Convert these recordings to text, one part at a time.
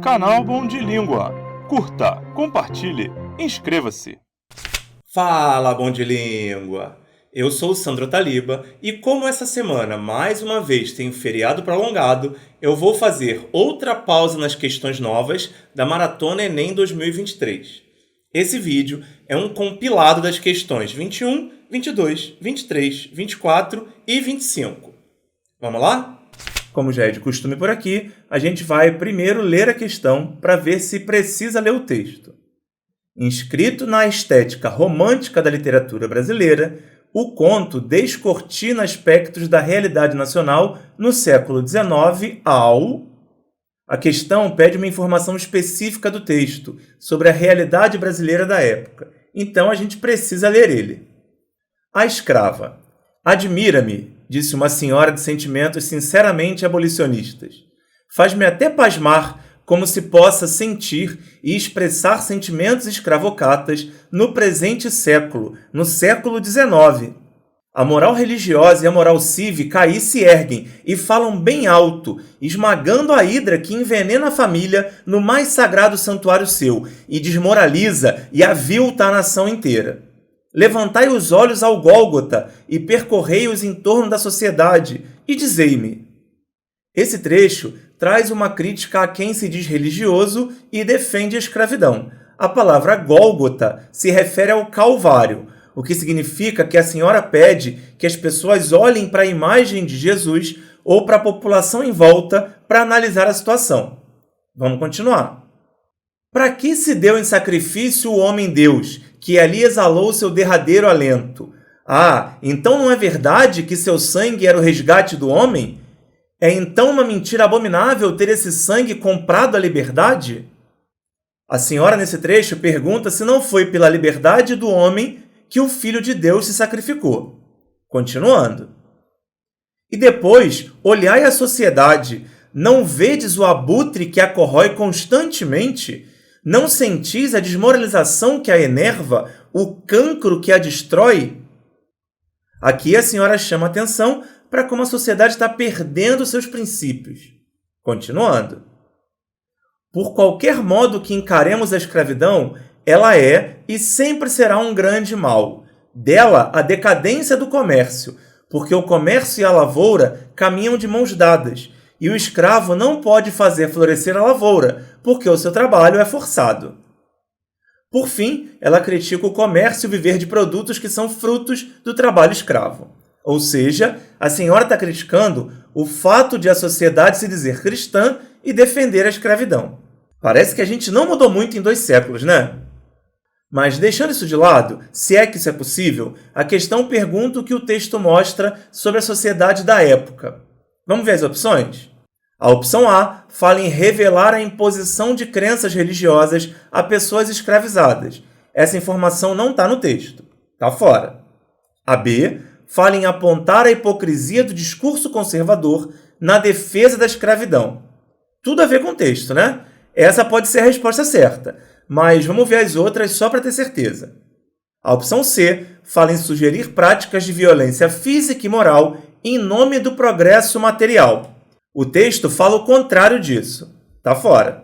Canal Bom de Língua. Curta, compartilhe, inscreva-se. Fala, Bom de Língua! Eu sou o Sandro Taliba e como essa semana, mais uma vez, tem um feriado prolongado, eu vou fazer outra pausa nas questões novas da Maratona Enem 2023. Esse vídeo é um compilado das questões 21, 22, 23, 24 e 25. Vamos lá? Como já é de costume por aqui, a gente vai primeiro ler a questão para ver se precisa ler o texto. Inscrito na estética romântica da literatura brasileira, o conto descortina aspectos da realidade nacional no século XIX ao... A questão pede uma informação específica do texto sobre a realidade brasileira da época, então a gente precisa ler ele. A escrava. Admira-me, disse uma senhora de sentimentos sinceramente abolicionistas. Faz-me até pasmar como se possa sentir e expressar sentimentos escravocatas no presente século, no século XIX. A moral religiosa e a moral cívica aí se erguem e falam bem alto, esmagando a hidra que envenena a família no mais sagrado santuário seu e desmoraliza e avilta a nação inteira. Levantai os olhos ao Gólgota e percorrei-os em torno da sociedade e dizei-me. Esse trecho traz uma crítica a quem se diz religioso e defende a escravidão. A palavra Gólgota se refere ao Calvário, o que significa que a senhora pede que as pessoas olhem para a imagem de Jesus ou para a população em volta para analisar a situação. Vamos continuar. Para que se deu em sacrifício o homem-deus, que ali exalou seu derradeiro alento? Ah, então não é verdade que seu sangue era o resgate do homem? É então uma mentira abominável ter esse sangue comprado à liberdade? A senhora, nesse trecho, pergunta se não foi pela liberdade do homem que o Filho de Deus se sacrificou. Continuando. E depois, olhai a sociedade. Não vedes o abutre que a corrói constantemente? Não sentis a desmoralização que a enerva, o cancro que a destrói? Aqui a senhora chama atenção para como a sociedade está perdendo seus princípios. Continuando. Por qualquer modo que encaremos a escravidão, ela é e sempre será um grande mal. Dela, a decadência do comércio, porque o comércio e a lavoura caminham de mãos dadas, e o escravo não pode fazer florescer a lavoura, porque o seu trabalho é forçado. Por fim, ela critica o comércio e o viver de produtos que são frutos do trabalho escravo. Ou seja, a senhora está criticando o fato de a sociedade se dizer cristã e defender a escravidão. Parece que a gente não mudou muito em 2 séculos, né? Mas, deixando isso de lado, se é que isso é possível, a questão pergunta o que o texto mostra sobre a sociedade da época. Vamos ver as opções? A opção A fala em revelar a imposição de crenças religiosas a pessoas escravizadas. Essa informação não está no texto. Está fora. A B fala em apontar a hipocrisia do discurso conservador na defesa da escravidão. Tudo a ver com o texto, né? Essa pode ser a resposta certa, mas vamos ver as outras só para ter certeza. A opção C fala em sugerir práticas de violência física e moral em nome do progresso material. O texto fala o contrário disso. Está fora.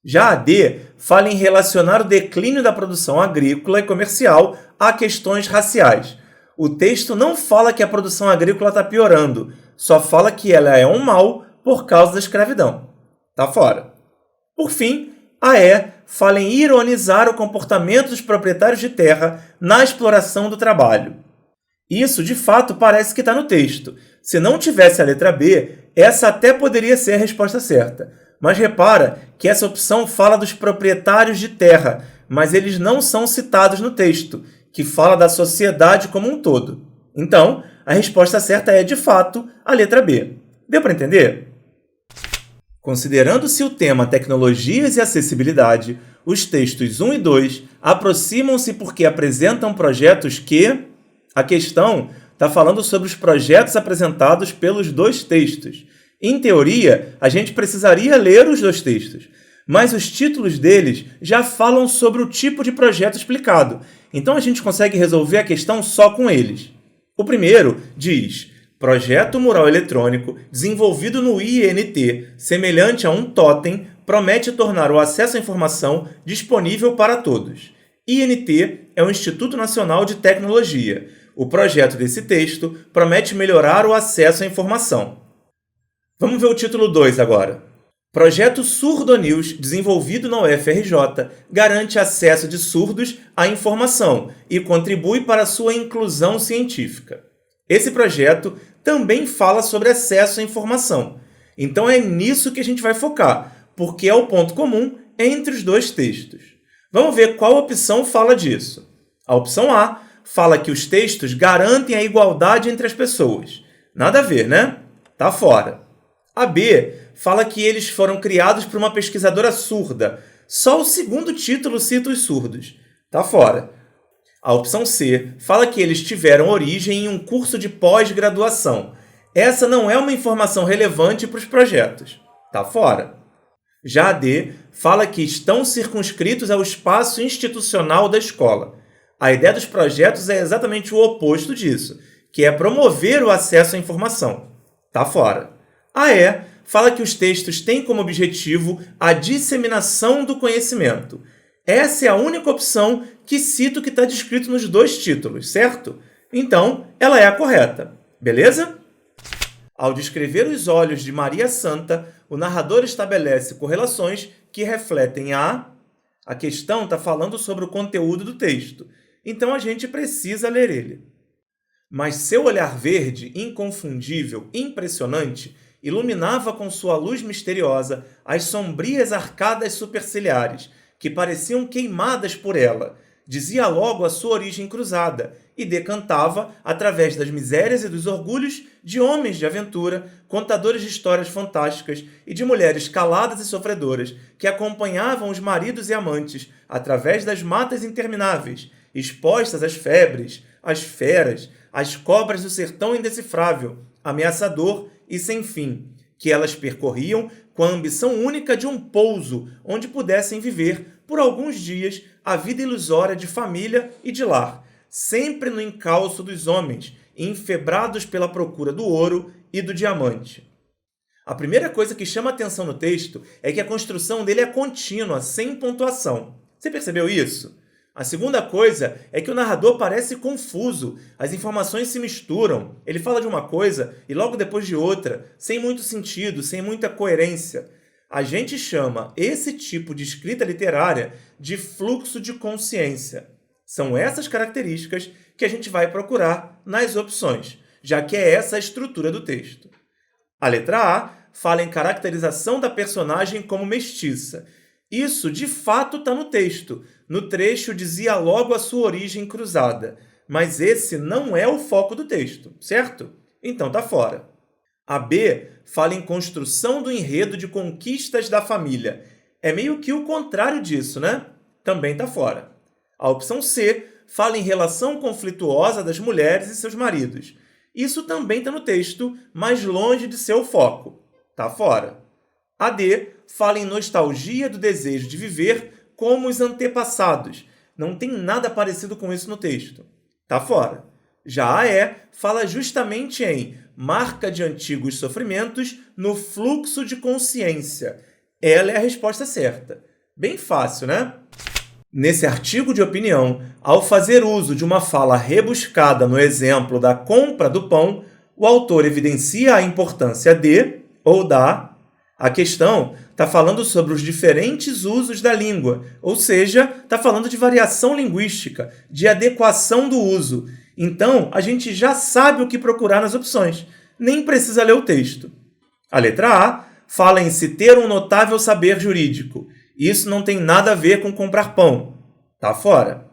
Já a D fala em relacionar o declínio da produção agrícola e comercial a questões raciais. O texto não fala que a produção agrícola está piorando, só fala que ela é um mal por causa da escravidão. Está fora. Por fim, a E fala em ironizar o comportamento dos proprietários de terra na exploração do trabalho. Isso, de fato, parece que está no texto. Se não tivesse a letra B, essa até poderia ser a resposta certa. Mas repara que essa opção fala dos proprietários de terra, mas eles não são citados no texto, que fala da sociedade como um todo. Então, a resposta certa é, de fato, a letra B. Deu para entender? Considerando-se o tema tecnologias e acessibilidade, os textos 1 e 2 aproximam-se porque apresentam projetos que... A questão está falando sobre os projetos apresentados pelos 2 textos. Em teoria, a gente precisaria ler os 2 textos, mas os títulos deles já falam sobre o tipo de projeto explicado, então a gente consegue resolver a questão só com eles. O primeiro diz: Projeto mural eletrônico desenvolvido no INT, semelhante a um totem promete tornar o acesso à informação disponível para todos. INT é o Instituto Nacional de Tecnologia. O projeto desse texto promete melhorar o acesso à informação. Vamos ver o título 2 agora. Projeto Surdonews, desenvolvido na UFRJ, garante acesso de surdos à informação e contribui para a sua inclusão científica. Esse projeto também fala sobre acesso à informação. Então é nisso que a gente vai focar, porque é o ponto comum entre os dois textos. Vamos ver qual opção fala disso. A opção A fala que os textos garantem a igualdade entre as pessoas. Nada a ver, né? Tá fora. A B fala que eles foram criados por uma pesquisadora surda. Só o segundo título cita os surdos. Tá fora. A opção C fala que eles tiveram origem em um curso de pós-graduação. Essa não é uma informação relevante para os projetos. Tá fora. Já a D fala que estão circunscritos ao espaço institucional da escola. A ideia dos projetos é exatamente o oposto disso, que é promover o acesso à informação. Tá fora. A E fala que os textos têm como objetivo a disseminação do conhecimento. Essa é a única opção que cita o que está descrito nos dois títulos, certo? Então, ela é a correta. Beleza? Ao descrever os olhos de Maria Santa, o narrador estabelece correlações que refletem a questão está falando sobre o conteúdo do texto, então a gente precisa ler ele. Mas seu olhar verde, inconfundível, impressionante, iluminava com sua luz misteriosa as sombrias arcadas superciliares, que pareciam queimadas por ela. Dizia logo a sua origem cruzada e decantava, através das misérias e dos orgulhos de homens de aventura, contadores de histórias fantásticas e de mulheres caladas e sofredoras que acompanhavam os maridos e amantes através das matas intermináveis, expostas às febres, às feras, às cobras do sertão indecifrável, ameaçador e sem fim, que elas percorriam com a ambição única de um pouso onde pudessem viver, por alguns dias, a vida ilusória de família e de lar, sempre no encalço dos homens, enfebrados pela procura do ouro e do diamante. A primeira coisa que chama atenção no texto é que a construção dele é contínua, sem pontuação. Você percebeu isso? A segunda coisa é que o narrador parece confuso, as informações se misturam, ele fala de uma coisa e logo depois de outra, sem muito sentido, sem muita coerência. A gente chama esse tipo de escrita literária de fluxo de consciência. São essas características que a gente vai procurar nas opções, já que é essa a estrutura do texto. A letra A fala em caracterização da personagem como mestiça. Isso, de fato, está no texto. No trecho dizia logo a sua origem cruzada. Mas esse não é o foco do texto, certo? Então está fora. A B fala em construção do enredo de conquistas da família. É meio que o contrário disso, né? Também está fora. A opção C fala em relação conflituosa das mulheres e seus maridos. Isso também está no texto, mas longe de ser o foco. Está fora. A D fala em nostalgia do desejo de viver como os antepassados. Não tem nada parecido com isso no texto. Está fora. Já a E fala justamente em marca de antigos sofrimentos no fluxo de consciência. Ela é a resposta certa. Bem fácil, né? Nesse artigo de opinião, ao fazer uso de uma fala rebuscada no exemplo da compra do pão, o autor evidencia a importância de ou da. A questão está falando sobre os diferentes usos da língua, ou seja, está falando de variação linguística, de adequação do uso. Então, a gente já sabe o que procurar nas opções, nem precisa ler o texto. A letra A fala em se ter um notável saber jurídico. Isso não tem nada a ver com comprar pão. Tá fora.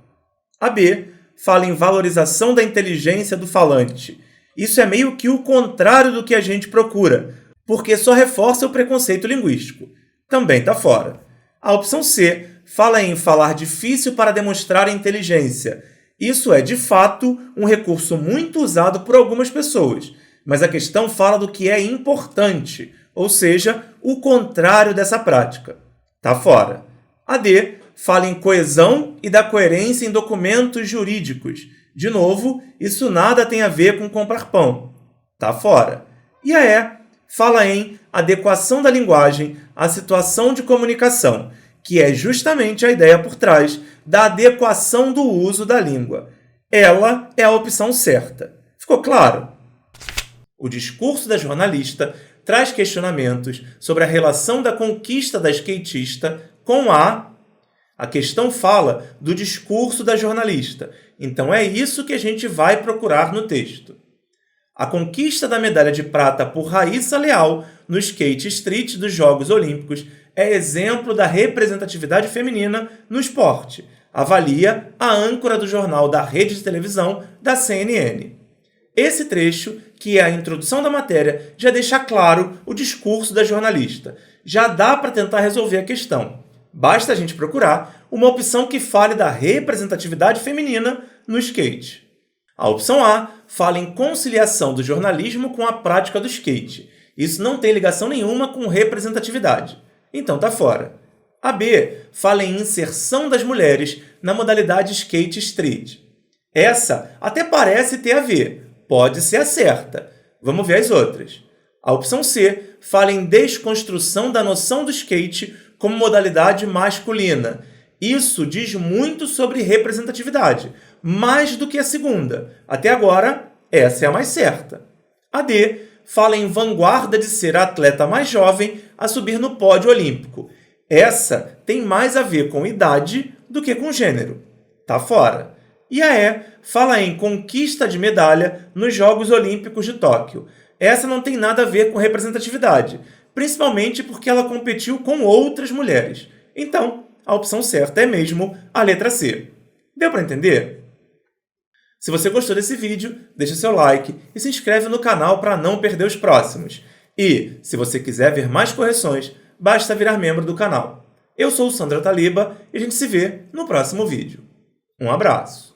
A B fala em valorização da inteligência do falante. Isso é meio que o contrário do que a gente procura, porque só reforça o preconceito linguístico. Também está fora. A opção C fala em falar difícil para demonstrar a inteligência. Isso é, de fato, um recurso muito usado por algumas pessoas, mas a questão fala do que é importante, ou seja, o contrário dessa prática. Está fora. A D fala em coesão e da coerência em documentos jurídicos. De novo, isso nada tem a ver com comprar pão. Está fora. E a E fala em adequação da linguagem à situação de comunicação, que é justamente a ideia por trás da adequação do uso da língua. Ela é a opção certa. Ficou claro? O discurso da jornalista traz questionamentos sobre a relação da conquista da skatista com a questão fala do discurso da jornalista. Então é isso que a gente vai procurar no texto. A conquista da medalha de prata por Raíssa Leal no skate street dos Jogos Olímpicos é exemplo da representatividade feminina no esporte, avalia a âncora do jornal da rede de televisão da CNN. Esse trecho, que é a introdução da matéria, já deixa claro o discurso da jornalista. Já dá para tentar resolver a questão. Basta a gente procurar uma opção que fale da representatividade feminina no skate. A opção A fala em conciliação do jornalismo com a prática do skate. Isso não tem ligação nenhuma com representatividade. Então tá fora. A B fala em inserção das mulheres na modalidade skate street. Essa até parece ter a ver, pode ser a certa. Vamos ver as outras. A opção C fala em desconstrução da noção do skate como modalidade masculina. Isso diz muito sobre representatividade, mais do que a segunda. Até agora, essa é a mais certa. A D fala em vanguarda de ser a atleta mais jovem a subir no pódio olímpico. Essa tem mais a ver com idade do que com gênero. Tá fora. E a E fala em conquista de medalha nos Jogos Olímpicos de Tóquio. Essa não tem nada a ver com representatividade, principalmente porque ela competiu com outras mulheres. Então, a opção certa é mesmo a letra C. Deu para entender? Se você gostou desse vídeo, deixa seu like e se inscreve no canal para não perder os próximos. E, se você quiser ver mais correções, basta virar membro do canal. Eu sou o Sandro Taliba e a gente se vê no próximo vídeo. Um abraço!